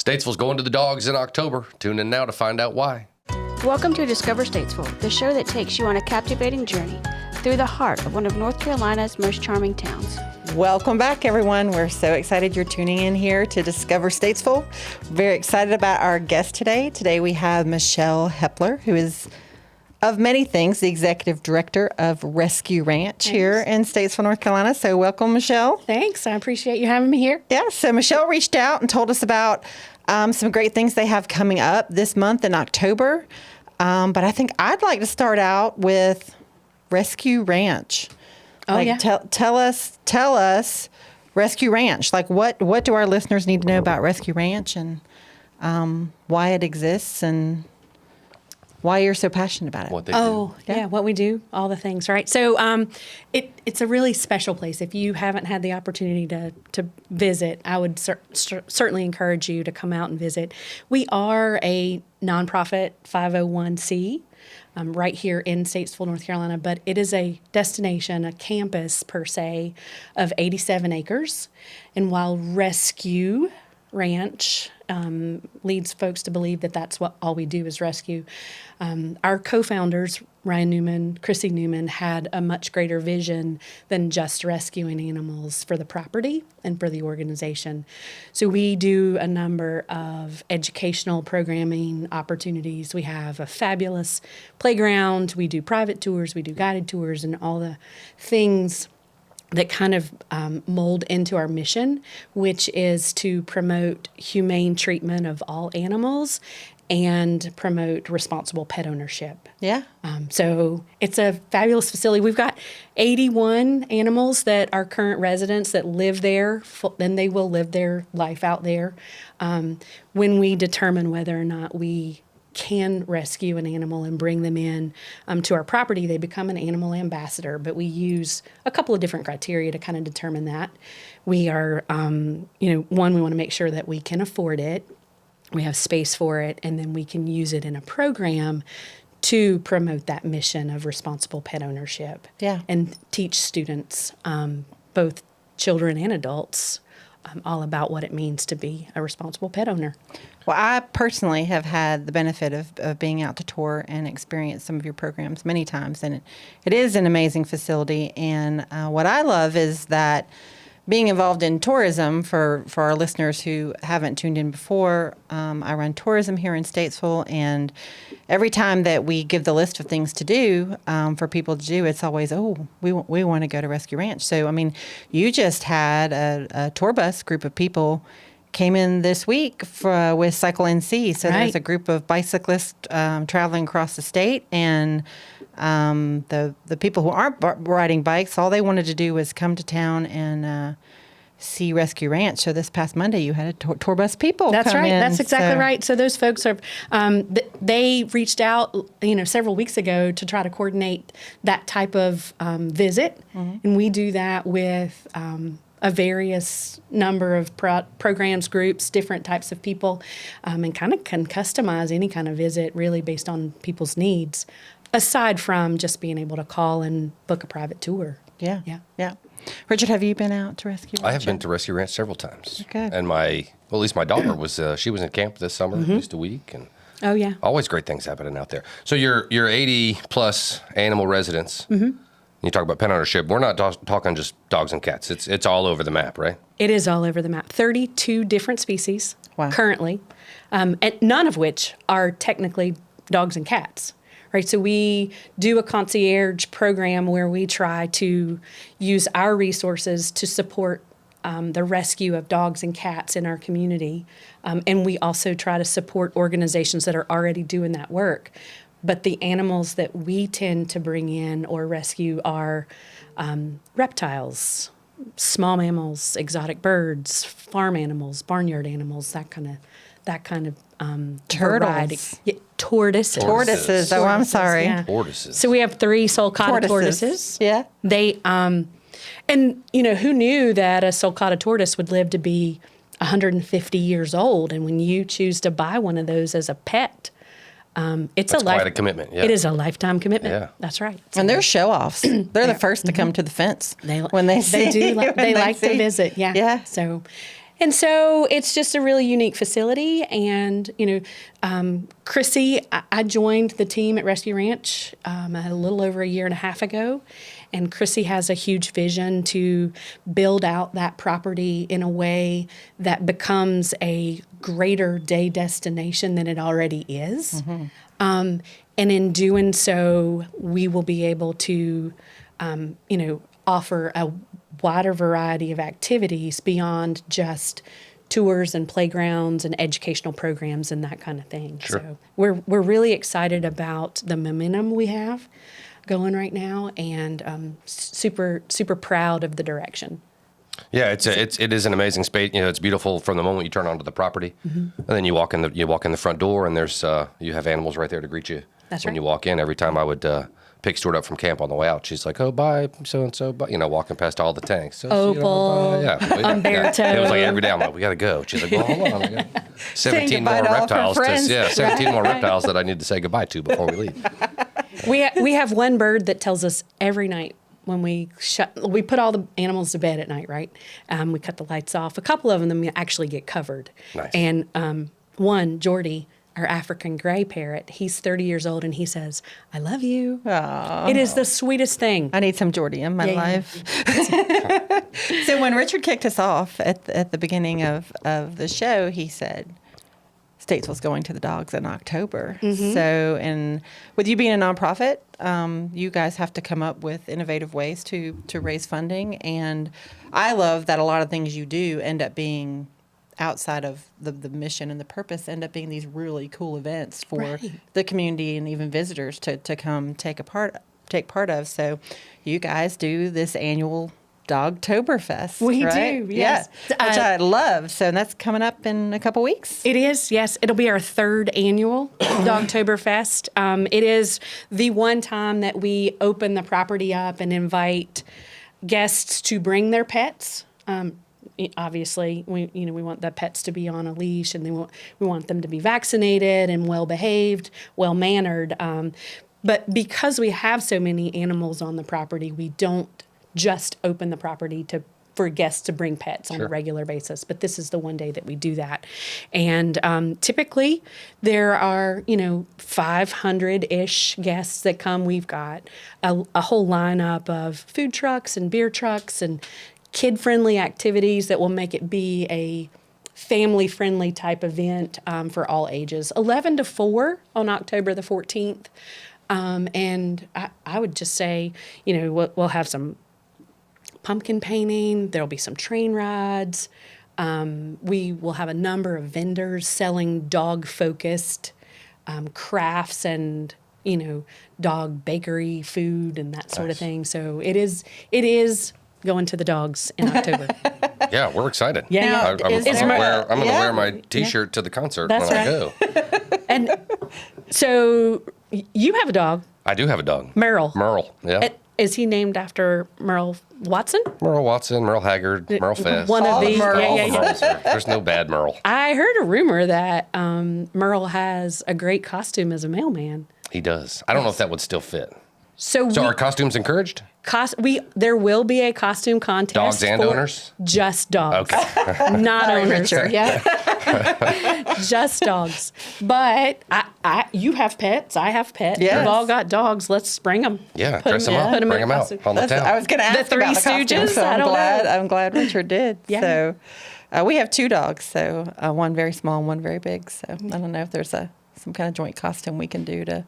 Statesville's going to the dogs in October. Tune in now to find out why. Welcome to Discover Statesville, the show that takes you on a captivating journey through the heart of one of North Carolina's most charming towns. Welcome back, everyone. We're so excited you're tuning in here to Discover Statesville. Very excited about our guest today. Today we have Michelle Hepler, who is, of many things, the executive director of Rescue Ranch here in Statesville, North Carolina. So welcome, Michelle. Thanks. I appreciate you having me here. Yeah, so Michelle reached out and told us about some great things they have coming up this month in October. But I think I'd like to start out with Rescue Ranch. Tell us Rescue Ranch. Like, what do our listeners need to know about Rescue Ranch and why it exists and why you're so passionate about it? What they do. Yeah, what we do, all the things, right? So it's a really special place. If you haven't had the opportunity to visit, I would certainly encourage you to come out and visit. We are a nonprofit 501c. Right here in Statesville, North Carolina, but it is a destination, a campus per se, of 87 acres. And while Rescue Ranch leads folks to believe that that's what all we do is rescue, our co-founders, Ryan Newman, Chrissy Newman, had a much greater vision than just rescuing animals for the property and for the organization. So we do a number of educational programming opportunities. We have a fabulous playground. We do private tours. We do guided tours and all the things that kind of mold into our mission, which is to promote humane treatment of all animals and promote responsible pet ownership. Yeah. So it's a fabulous facility. We've got 81 animals that are current residents that live there, and they will live their life out there. When we determine whether or not we can rescue an animal and bring them in to our property, they become an animal ambassador. But we use a couple of different criteria to kind of determine that. We are, one, we want to make sure that we can afford it. We have space for it, and then we can use it in a program to promote that mission of responsible pet ownership. Yeah. And teach students, both children and adults, all about what it means to be a responsible pet owner. Well, I personally have had the benefit of being out to tour and experience some of your programs many times, and it is an amazing facility. And what I love is that being involved in tourism, for our listeners who haven't tuned in before, I run tourism here in Statesville, and every time that we give the list of things to do for people to do, it's always, we want to go to Rescue Ranch. So, I mean, you just had a tour bus group of people came in this week with Cycle NC. So there's a group of bicyclists traveling across the state, and the people who aren't riding bikes, all they wanted to do was come to town and see Rescue Ranch. So this past Monday, you had a tour bus people. That's come right. in, That's exactly right. So those folks are, they reached out, several weeks ago to try to coordinate that type of visit, and we do that with a various number of programs, groups, different types of people, and kind of can customize any kind of visit really based on people's needs, aside from just being able to call and book a private tour. Yeah. Richard, have you been out to Rescue Ranch? I have been to Rescue Ranch several times. Good. And at least my daughter she was in camp this summer, at least a week. And Oh, yeah. always great things happening out there. So you're 80 plus animal residents. Mm-hmm. You talk about pet ownership. We're not talking just dogs and cats. It's all over the map, right? It is all over the map. 32 different species currently, and none of which are technically dogs and cats. Right, so we do a concierge program where we try to use our resources to support the rescue of dogs and cats in our community, and we also try to support organizations that are already doing that work. But the animals that we tend to bring in or rescue are reptiles, small mammals, exotic birds, farm animals, barnyard animals, that kind of turtles. variety. Yeah, tortoises. Tortoises. Oh, I'm sorry. Yeah. Tortoises. So we have 3 sulcata tortoises. Yeah. They and who knew that a sulcata tortoise would live to be 150 years old? And when you choose to buy one of those as a pet, It's quite a commitment. Yeah. It is a lifetime commitment. Yeah. That's right. So, and they're show-offs. They're the first to come to the fence when they see They do. They like see. to visit. Yeah. Yeah. So, And so it's just a really unique facility. And, Chrissy, I joined the team at Rescue Ranch a little over a year and a half ago. And Chrissy has a huge vision to build out that property in a way that becomes a greater day destination than it already is. And in doing so, we will be able to, offer a wider variety of activities beyond just tours and playgrounds and educational programs and that kind of thing. Sure. So we're really excited about the momentum we have going right now, and super proud of the direction. Yeah, it is an amazing space. It's beautiful from the moment you turn onto the property, and then you walk in the front door, and there's you have animals right there to greet you. That's when right. you walk in. Every time I would pick Stuart up from camp on the way out, she's like, "Oh, bye, so and so," but walking past all the tanks. So, Opal, yeah, Umberto. It was like every day I'm like, "We got to go." She's like, "Well, hold on, I got 17 more goodbye to all of her reptiles." friends. 17 more reptiles that I need to say goodbye to before we leave. We have one bird that tells us every night when we put all the animals to bed at night, right? We cut the lights off. A couple of them actually get covered. Nice. And one, Jordy, our African gray parrot, he's 30 years old, and he says, "I love you." It is the sweetest thing. I need some Jordy in my Yeah, yeah. life. So when Richard kicked us off at the beginning of the show, he said, Statesville's going to the dogs in October. So, and with you being a nonprofit, you guys have to come up with innovative ways to raise funding. And I love that a lot of things you do end up being outside of the mission and the purpose, end up being these really cool events for Right. the community and even visitors to come take part of. So you guys do this annual Dogtoberfest. We right? do, yes. Yeah, which I love. So that's coming up in a couple weeks. It is, yes. It'll be our third annual Dogtoberfest. It is the one time that we open the property up and invite guests to bring their pets. Obviously, we want the pets to be on a leash, and we want them to be vaccinated and well behaved, well mannered. But because we have so many animals on the property, we don't just open the property for guests to bring pets on a regular basis. But this is the one day that we do that. And typically there are, 500-ish guests that come. We've got a whole lineup of food trucks and beer trucks and kid-friendly activities that will make it be a family-friendly type event for all ages. 11 to 4 on October the 14th. And I would just say, we'll have some pumpkin painting. There'll be some train rides. We will have a number of vendors selling dog-focused crafts and, dog bakery food and that sort of thing. So it is going to the dogs in October. Yeah, we're excited. Yeah. I'm going to wear my Yeah. T-shirt to the concert That's when I right. go. And so you have a dog, I do have a dog. Merle. Merle, yeah. Is he named after Merle Watson? Merle Watson, Merle Haggard, Merle Fest. One of All the these. Merles. All the Merles are- There's no bad Merle. I heard a rumor that Merle has a great costume as a mailman. He does. I don't know if that would still fit. So, So are costumes encouraged? there will be a costume contest. Dogs and for owners? Just dogs. Okay. Not Sorry, owners. Richard. Yeah. Just dogs. But you have pets. I have pets. Yes. We've all got dogs. Let's bring them. Yeah, dress them up, Put 'em bring in them a out costume. on the town. I was going to ask Three about the costume, Stooges? so I don't know. I'm glad Richard did. Yeah. So we have 2 dogs, so one very small and one very big. So I don't know if there's some kind of joint costume we can do to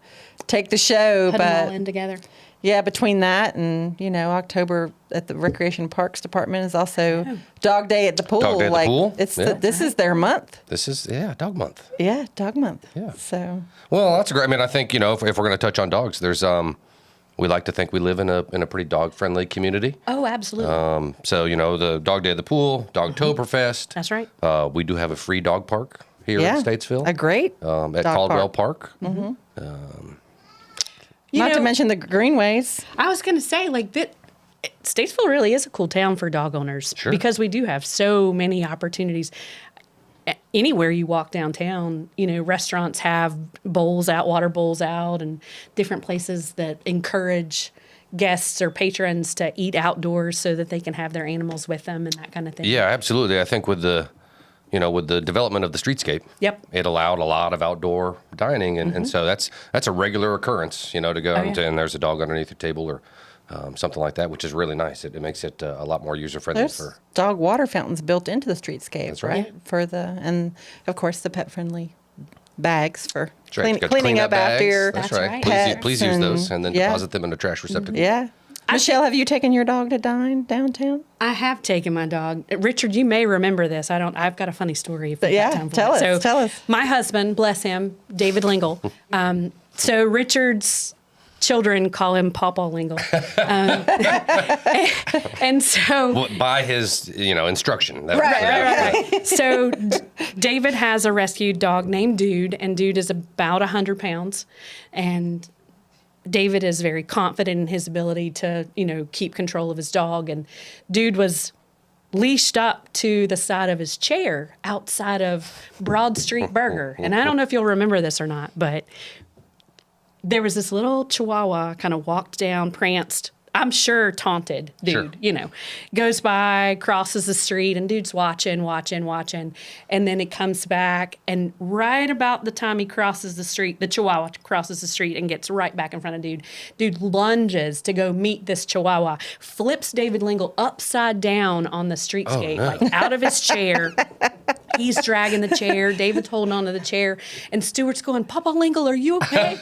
take the show. Put them all But in together. yeah, between that and, October at the Recreation Parks Department is also Dog Day at the pool. Dog Day at the pool? It's Yeah. this is their month. This is, Dog Month. Yeah, Dog Month. Yeah. So Well, that's great. I mean, I think, if we're going to touch on dogs, there's, we like to think we live in a pretty dog-friendly community. Oh, absolutely. So, the Dog Day at the pool, Dogtoberfest. That's right. We do have a free dog park here yeah, in Statesville. a great at dog Caldwell park. Park. Not to mention the greenways. I was going to say, Statesville really is a cool town for dog owners because we do have so many opportunities. Anywhere you walk downtown, restaurants have water bowls out, and different places that encourage guests or patrons to eat outdoors so that they can have their animals with them and that kind of thing. Yeah, absolutely. I think with the with the development of the streetscape, Yep. it allowed a lot of outdoor dining, and so that's a regular occurrence, to go out and there's a dog underneath your table or something like that, which is really nice. It makes it a lot more user friendly There's for. dog water fountains built into the streetscape, That's right. and of course the pet friendly bags for That's right. You got cleaning up bags. after your That's That's right. right. Please pets use those and then yeah. deposit them in a trash receptacle. Yeah. Michelle, have you taken your dog to dine downtown? I have taken my dog. Richard, you may remember this. I've got a funny story. If we Yeah, got time for tell it. us, tell us. My husband, bless him, David Lingle. So Richard's children call him Pawpaw Lingle. And so. Well, by his, instruction. Right. So David has a rescued dog named Dude, and Dude is about 100 pounds. And David is very confident in his ability to, keep control of his dog. And Dude was leashed up to the side of his chair outside of Broad Street Burger. And I don't know if you'll remember this or not, but there was this little Chihuahua kind of walked down, pranced, I'm sure taunted Dude, goes by, crosses the street, and Dude's watching. And then it comes back, and right about the time he crosses the street, the Chihuahua crosses the street and gets right back in front of Dude. Dude lunges to go meet this Chihuahua, flips David Lingle upside down on the streetscape, like out of his chair. He's dragging the chair. David's holding onto the chair, and Stuart's going, Papa Lingle, are you okay?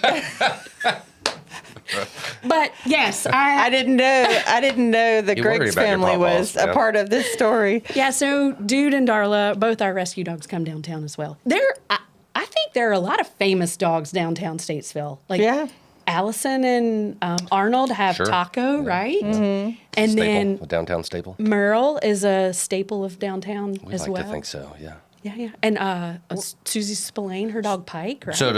But yes, I didn't know the You worry Griggs about your family pawpaws, was a yeah. part of this story. Yeah, so Dude and Darla, both our rescue dogs, come downtown as well. I think there are a lot of famous dogs downtown Statesville. Like Yeah. Allison and Arnold have Sure. Taco, right? Mm-hmm. And Staple, then a downtown staple. Merle is a staple of downtown We as like well. to think so, yeah. Yeah. And Susie Spillane, her dog Pike, right? So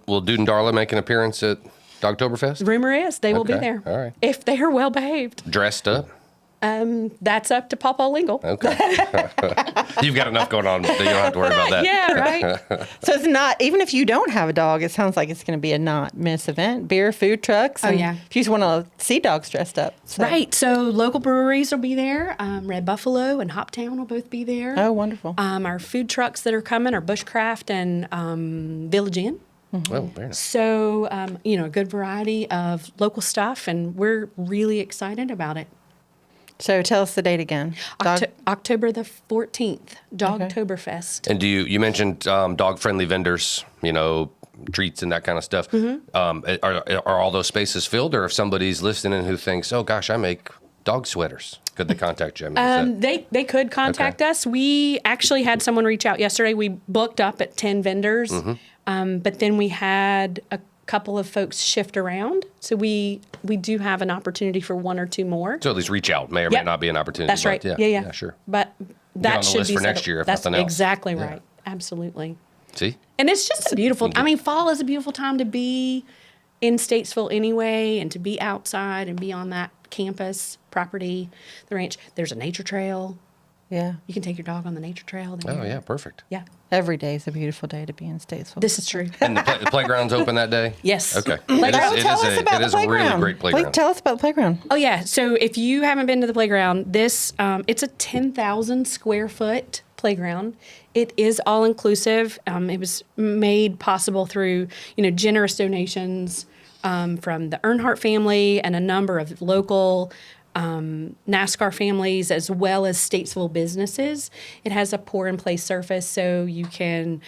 will Dude and Darla make an appearance at Dogtoberfest? Rumor is they will be Okay, there. all right. If they are well behaved. Dressed up? That's up to Papa Lingle. Okay. You've got enough going on that you don't have to worry about that. Yeah, right. So it's not, even if you don't have a dog, it sounds like it's going to be a not miss event. Beer, food trucks. And yeah. if you just want to see dogs dressed up. So. Right. So local breweries will be there. Red Buffalo and Hoptown will both be there. Oh, wonderful. Our food trucks that are coming are Bushcraft and Village Inn. Well, very nice. So, a good variety of local stuff, and we're really excited about it. So tell us the date again. October the 14th, Dogtoberfest. And you mentioned dog-friendly vendors, treats and that kind of stuff. Mm-hmm. Are all those spaces filled, or if somebody's listening who thinks, oh gosh, I make dog sweaters, could they contact you? They could contact us. We actually had someone reach out yesterday. We booked up at 10 vendors, but then we had a couple of folks shift around. So we do have an opportunity for one or two more. So at least reach out. May or may Yep. not be an opportunity. That's right. but Yeah, sure. But that on the should list be for set next up- year, if That's nothing else. exactly Yeah. right. Absolutely. See? And it's just a beautiful, fall is a beautiful time to be in Statesville anyway, and to be outside and be on that campus property, the ranch. There's a nature trail. Yeah. You can take your dog on the nature trail. Oh yeah, perfect. Yeah. Every day is a beautiful day to be in Statesville. This is true. And the playground's open that day? Yes. Okay. Like, Tell us about It the is a really playground. great playground. Tell us about the playground. Oh yeah. So if you haven't been to the playground, this it's a 10,000 square foot playground. It is all inclusive. It was made possible through generous donations from the Earnhardt family and a number of local NASCAR families, as well as Statesville businesses. It has a pour-and-play surface, so you can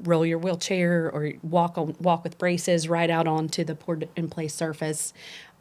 roll your wheelchair or walk with braces right out onto the pour-and-play surface.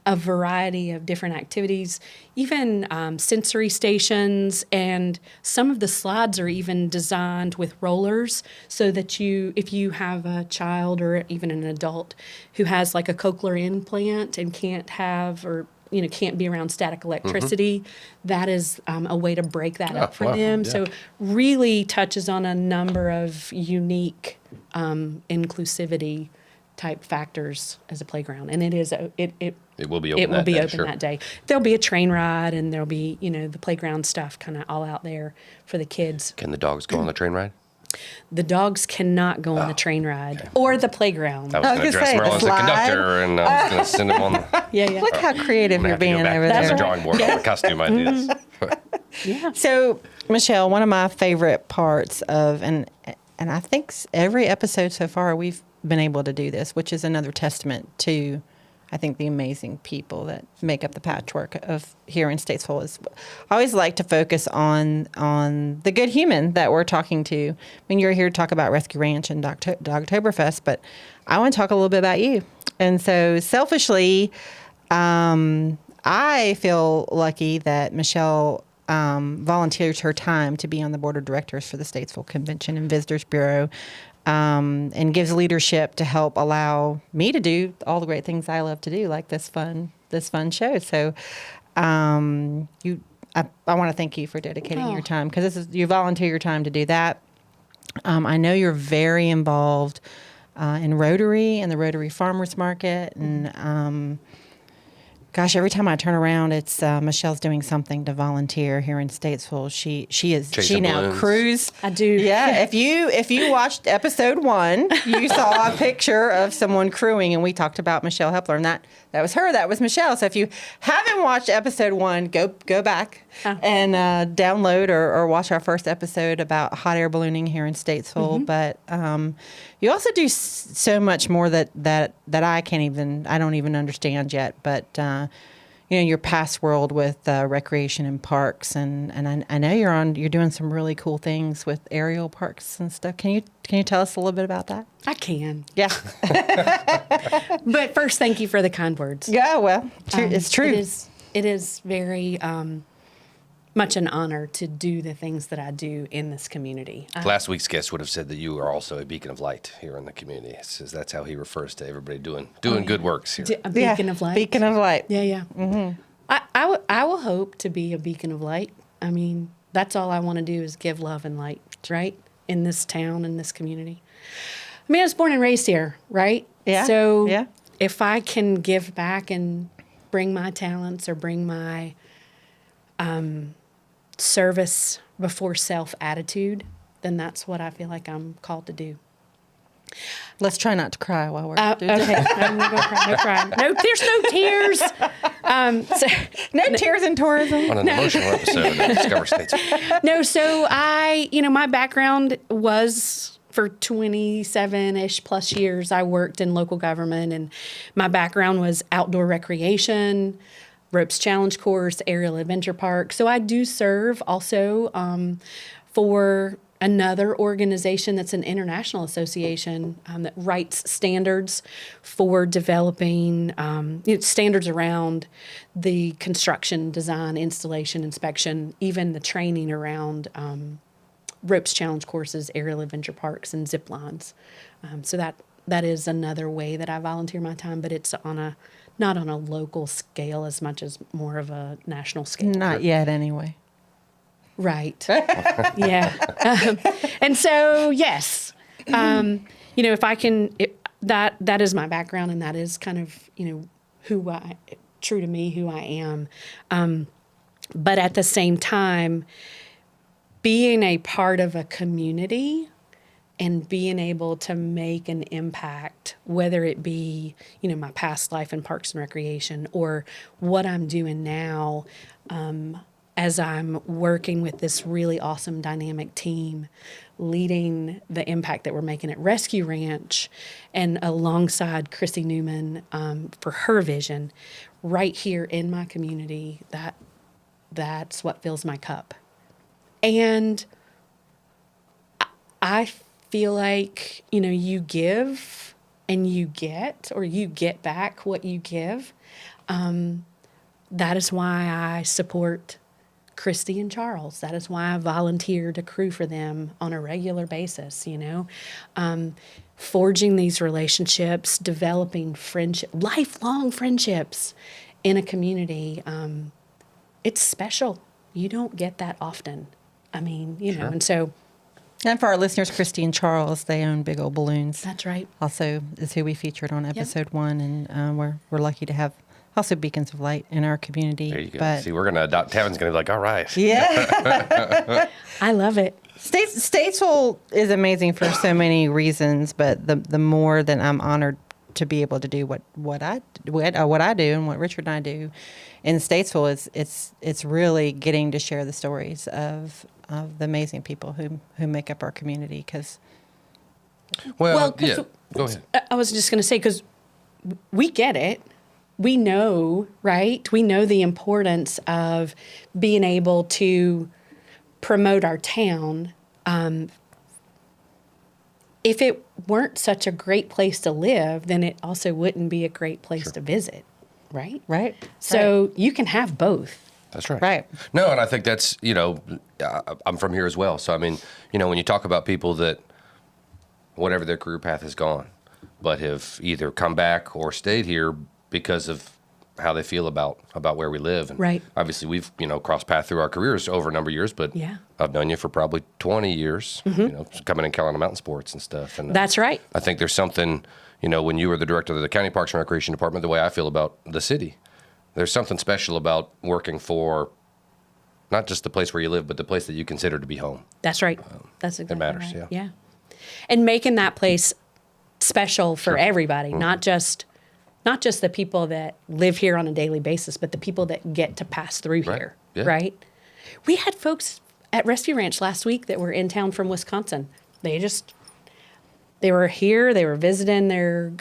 A variety of different activities, even sensory stations, and some of the slides are even designed with rollers so that if you have a child or even an adult who has like a cochlear implant and can't be around static electricity, that is a way to break that up for wow, them. yeah. So really touches on a number of unique inclusivity type factors as a playground, and It will be open it will that be day, open sure. that day. There'll be a train ride, and there'll be the playground stuff kind of all out there for the kids. Can the dogs go on the train ride? The dogs cannot go on the train ride or the playground. I was going to gonna dress say, Merle the as the slide. conductor, and I was going to send him on the... Yeah. Look how creative I'm you're going to being go back over to the there. drawing board on the costume ideas. Yeah. So Michelle, one of my favorite parts of, and I think every episode so far we've been able to do this, which is another testament to, I think, the amazing people that make up the patchwork of here in Statesville. Is I always like to focus on the good human that we're talking to. I mean, you're here to talk about Rescue Ranch and Dogtoberfest, but I want to talk a little bit about you. And so selfishly, I feel lucky that Michelle volunteers her time to be on the board of directors for the Statesville Convention and Visitors Bureau, and gives leadership to help allow me to do all the great things I love to do, like this fun show. So, I want to thank you for dedicating your time, because you volunteer your time to do that. I know you're very involved in Rotary and the Rotary Farmers Market, and gosh, every time I turn around, it's Michelle's doing something to volunteer here in Statesville. She now balloons. crews. I do. Yeah, if you watched episode 1, you saw a picture of someone crewing, and we talked about Michelle Hepler, and that was her. That was Michelle. So if you haven't watched episode 1, go back and download or watch our first episode about hot air ballooning here in Statesville. But you also do so much more that I don't even understand yet. But your past world with recreation and parks, and I know you're doing some really cool things with aerial parks and stuff. Can you tell us a little bit about that? I can. Yeah. But first, thank you for the kind words. Yeah. Well, it's true. It is very much an honor to do the things that I do in this community. Last week's guest would have said that you are also a beacon of light here in the community. That's how he refers to everybody doing good works here. A beacon of light. Beacon of light. Yeah, yeah. Mm-hmm. I will hope to be a beacon of light. I mean, that's all I want to do is give love and light, right? In this town, in this community. I mean, I was born and raised here, right? Yeah. So if I can give back and bring my talents or bring my service before self attitude, then that's what I feel like I'm called to do. Let's try not to cry while we're doing Okay, I'm gonna go cry. No crying. No, there's no tears. No tears in tourism. On an emotional episode of Discover Statesville. No, so my background was for 27-ish plus years, I worked in local government, and my background was outdoor recreation, ropes challenge course, aerial adventure park. So I do serve also for another organization that's an international association that writes standards for developing standards around the construction, design, installation, inspection, even the training around ropes challenge courses, aerial adventure parks, and zip lines. So that is another way that I volunteer my time, but it's not on a local scale as much as more of a national scale. Not yet, anyway. Right. Yeah. And so, yes, if I can, that is my background, and that is kind of, true to me, who I am. But at the same time, being a part of a community and being able to make an impact, whether it be, my past life in Parks and Recreation or what I'm doing now, as I'm working with this really awesome dynamic team, leading the impact that we're making at Rescue Ranch and alongside Chrissy Newman for her vision right here in my community, that's what fills my cup. And I feel like, you give and you get, or you get back what you give. That is why I support Christy and Charles. That is why I volunteer to crew for them on a regular basis, forging these relationships, developing lifelong friendships in a community. It's special. You don't get that often. I mean, Sure. And so. And for our listeners, Christy and Charles, they own Big Old Balloons. That's right. Also is who we featured on episode 1, and we're lucky to have also beacons of light in our community. There you go. But See, we're going to adopt. Tavin's going to be like, all right. yeah. I love it. Statesville is amazing for so many reasons, but the more that I'm honored to be able to do what I do and what Richard and I do in Statesville is it's really getting to share the stories of of the amazing people who make up our community. Because Well, 'cause yeah. Go ahead. I was just going to say, because we get it. We know, right? We know the importance of being able to promote our town. If it weren't such a great place to live, then it also wouldn't be a great place to visit, right? right, So you can have both. That's right. right. No, and I think that's, I'm from here as well. So, I mean, when you talk about people that, whatever their career path has gone, but have either come back or stayed here because of how they feel about where we live. And Right. obviously, we've, crossed paths through our careers over a number of years, but Yeah. I've known you for probably 20 years, coming in Carolina Mountain Sports and stuff. And That's right. I think there's something, when you were the director of the County Parks and Recreation Department, the way I feel about the city, there's something special about working for not just the place where you live, but the place that you consider to be home. That's right. That's exactly matters, right. yeah. And making that place special for everybody, not just the people that live here on a daily basis, but the people that get to pass through Right. here, Yeah. right? We had folks at Rescue Ranch last week that were in town from Wisconsin. They were here, they were visiting their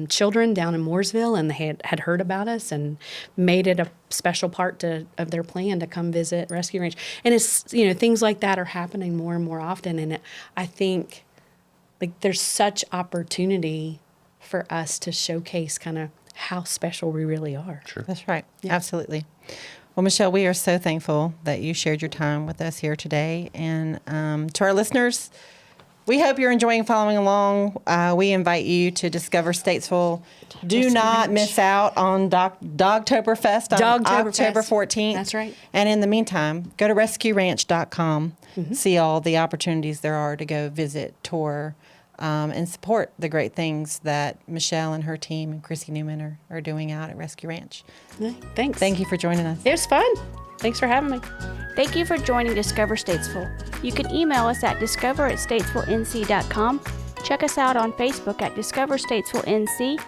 children down in Mooresville, and they had heard about us and made it a special part of their plan to come visit Rescue Ranch. And it's, things like that are happening more and more often. And I think there's such opportunity for us to showcase kind of how special we really are. Sure. That's right. Absolutely. Well, Michelle, we are so thankful that you shared your time with us here today. And to our listeners, we hope you're enjoying following along. We invite you to discover Statesville. Do not miss out on Dogtoberfest on October 14th. That's right. And in the meantime, go to rescueranch.com, see all the opportunities there are to go visit, tour, and support the great things that Michelle and her team and Chrissy Newman are doing out at Rescue Ranch. Thanks. Thank you for joining us. It was fun. Thanks for having me. Thank you for joining Discover Statesville. You can email us at discover@statesvillenc.com. Check us out on Facebook at Discover Statesville NC,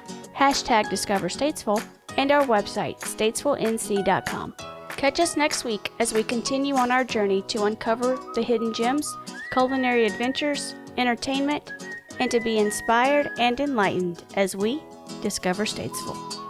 #Discover Statesville, and our website, statesvillenc.com. Catch us next week as we continue on our journey to uncover the hidden gems, culinary adventures, entertainment, and to be inspired and enlightened as we discover Statesville.